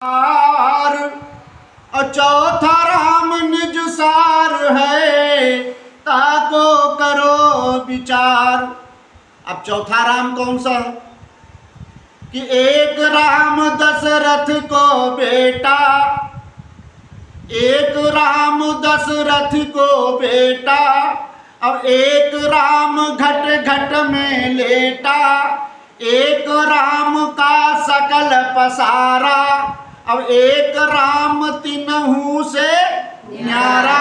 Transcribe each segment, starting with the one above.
और चौथा राम निज सार है, ताको करो विचार। अब चौथा राम कौन सा है कि एक राम दशरथ को बेटा, एक राम दशरथ को बेटा, अब एक राम घट घट में लेटा, एक राम का सकल पसारा, अब एक राम तिनहु से न्यारा।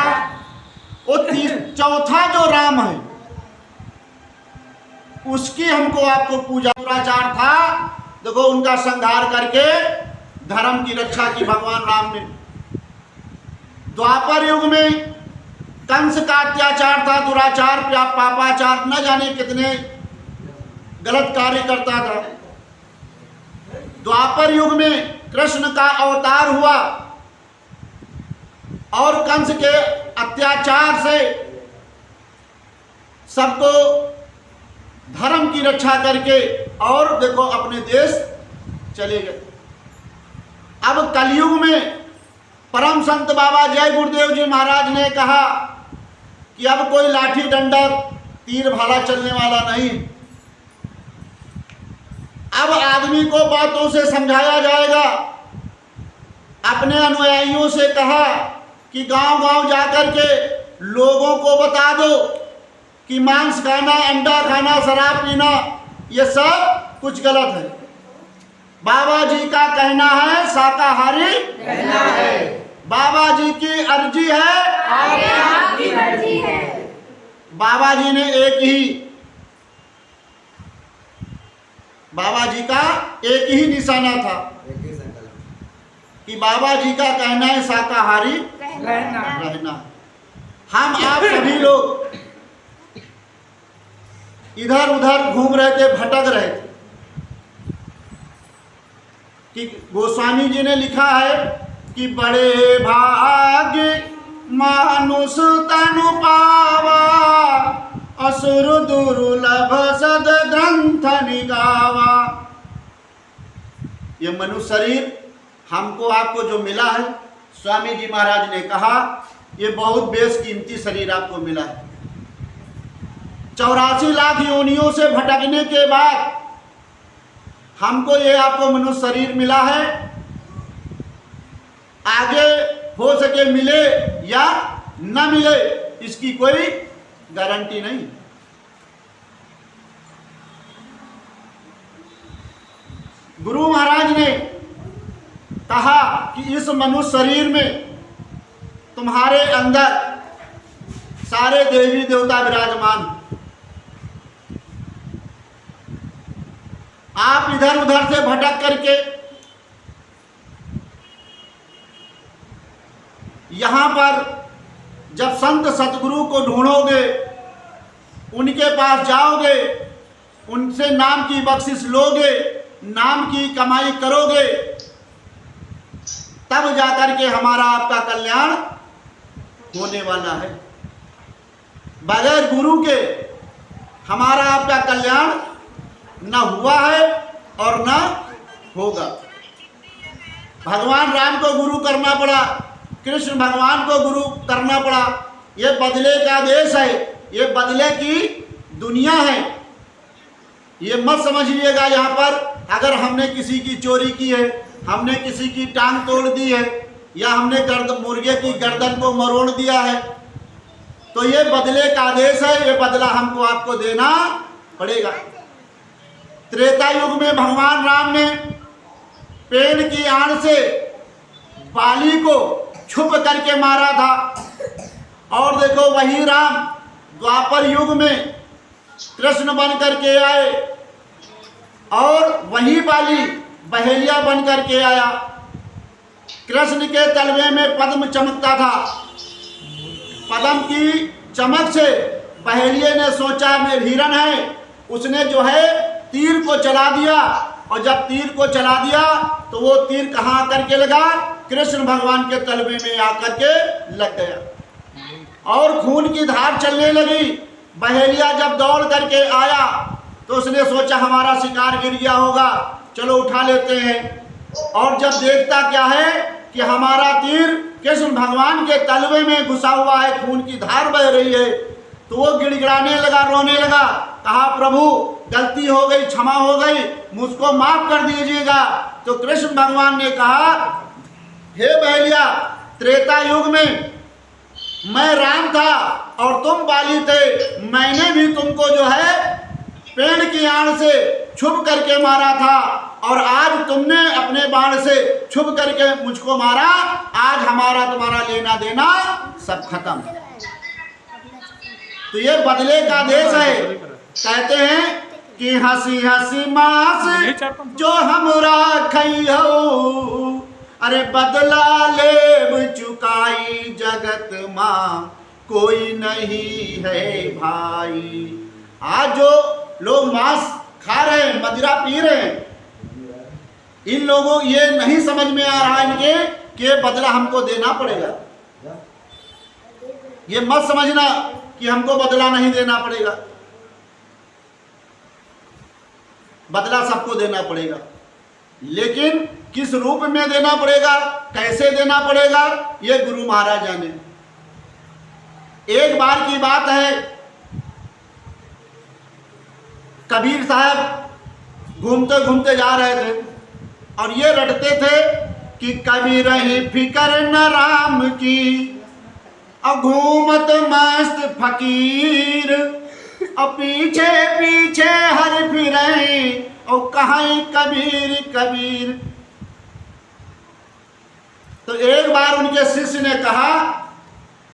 वो चौथा जो राम है उसकी हमको आपको पूजा दुराचार था। देखो उनका संहार करके धर्म की रक्षा की भगवान राम ने। द्वापर युग में कंस का अत्याचार था, दुराचार, पापाचार, न जाने कितने गलत कार्य करता था। द्वापर युग में कृष्ण का अवतार हुआ और कंस के अत्याचार से सबको धर्म की रक्षा करके और देखो अपने देश चले गए। अब कलयुग में परम संत बाबा जय गुरुदेव जी महाराज ने कहा कि अब कोई लाठी डंडा तीर भाला चलने वाला नहीं। अब आदमी को बातों से समझाया जाएगा। अपने अनुयायियों से कहा कि गांव गांव जाकर के लोगों को बता दो कि मांस खाना, अंडा खाना, शराब पीना ये सब कुछ गलत है। बाबा जी का कहना है शाकाहारी रहना है। बाबा जी की अर्जी है, आगे आपकी मर्जी है। बाबा जी ने बाबा जी का एक ही निशाना था कि बाबा जी का कहना है शाकाहारी रहना। हम आप सभी लोग इधर उधर घूम रहे थे, भटक रहे थे कि गोस्वामी जी ने लिखा है कि बड़े भाग्य मानुष तनु पावा, असुर दुर्लभ सद ग्रंथ निगावा। ये मनुष्य शरीर हमको आपको जो मिला है, स्वामी जी महाराज ने कहा ये बहुत बेशकीमती शरीर आपको मिला है। 84 लाख योनियों से भटकने के बाद हमको ये आपको मनुष्य शरीर मिला है। आगे हो सके मिले या न मिले इसकी कोई गारंटी नहीं। गुरु महाराज ने कहा कि इस मनुष्य शरीर में तुम्हारे अंदर सारे देवी देवता विराजमान। आप इधर उधर से भटक करके यहां पर जब संत सतगुरु को ढूंढोगे, उनके पास जाओगे, उनसे नाम की बख्शिश लोगे, नाम की कमाई करोगे, तब जाकर के हमारा आपका कल्याण होने वाला है। बगैर गुरु के हमारा आपका कल्याण न हुआ है और न होगा। भगवान राम को गुरु करना पड़ा, कृष्ण भगवान को गुरु करना पड़ा। ये बदले का देश है, ये बदले की दुनिया है। ये मत समझिएगा यहाँ पर अगर हमने किसी की चोरी की है, हमने किसी की टांग तोड़ दी है या हमने मुर्गे की गर्दन को मरोड़ दिया है तो ये बदले का आदेश है। ये बदला हमको आपको देना पड़ेगा। त्रेता युग में भगवान राम ने पेड़ की आड़ से बाली को छुप करके मारा था और देखो वही राम द्वापर युग में कृष्ण बन करके आए और वही बाली बहेलिया बन करके आया। कृष्ण के तलवे में पद्म चमकता था। पद्म की चमक से बहेलिये ने सोचा मैं हिरण है, उसने जो है तीर को चला दिया और जब तीर को चला दिया तो वो तीर कहाँ आकर के लगा? कृष्ण भगवान के तलवे में आकर के लग गया और खून की धार चलने लगी। बहेलिया जब दौड़ करके आया तो उसने सोचा हमारा शिकार गिर गया होगा, चलो उठा लेते हैं। और जब देखता क्या है कि हमारा तीर कृष्ण भगवान के तलवे में घुसा हुआ है, खून की धार बह रही है, तो वो गिड़गिड़ाने लगा, रोने लगा। कहा प्रभु गलती हो गई, क्षमा हो गई, मुझको माफ कर दीजिएगा। तो कृष्ण भगवान ने कहा हे बहलिया, त्रेता युग में मैं राम था और तुम बाली थे, मैंने भी तुमको जो है पेड़ की आड़ से छुप करके मारा था, और आज तुमने अपने बाण से छुप करके मुझको मारा। आज हमारा तुम्हारा लेना देना सब खत्म। तो ये बदले का देश है। कहते हैं कि हंसी हंसी मास जो हमरा खई हो, अरे बदला लेब चुकाई जगत माँ कोई नहीं है भाई। आज जो लोग मांस खा रहे हैं, मदिरा पी रहे हैं, इन लोगों ये नहीं समझ में आ रहा इनके कि ये बदला हमको देना पड़ेगा। ये मत समझना कि हमको बदला नहीं देना पड़ेगा, बदला सबको देना पड़ेगा, लेकिन किस रूप में देना पड़ेगा, कैसे देना पड़ेगा, ये गुरु महाराज जाने। एक बार की बात है, कबीर साहब घूमते घूमते जा रहे थे और ये रटते थे कि कभी रही फिकर न राम की, और घूमत मस्त फकीर, और पीछे पीछे हर फिरे, और कहीं कबीर कबीर। तो एक बार उनके शिष्य ने कहा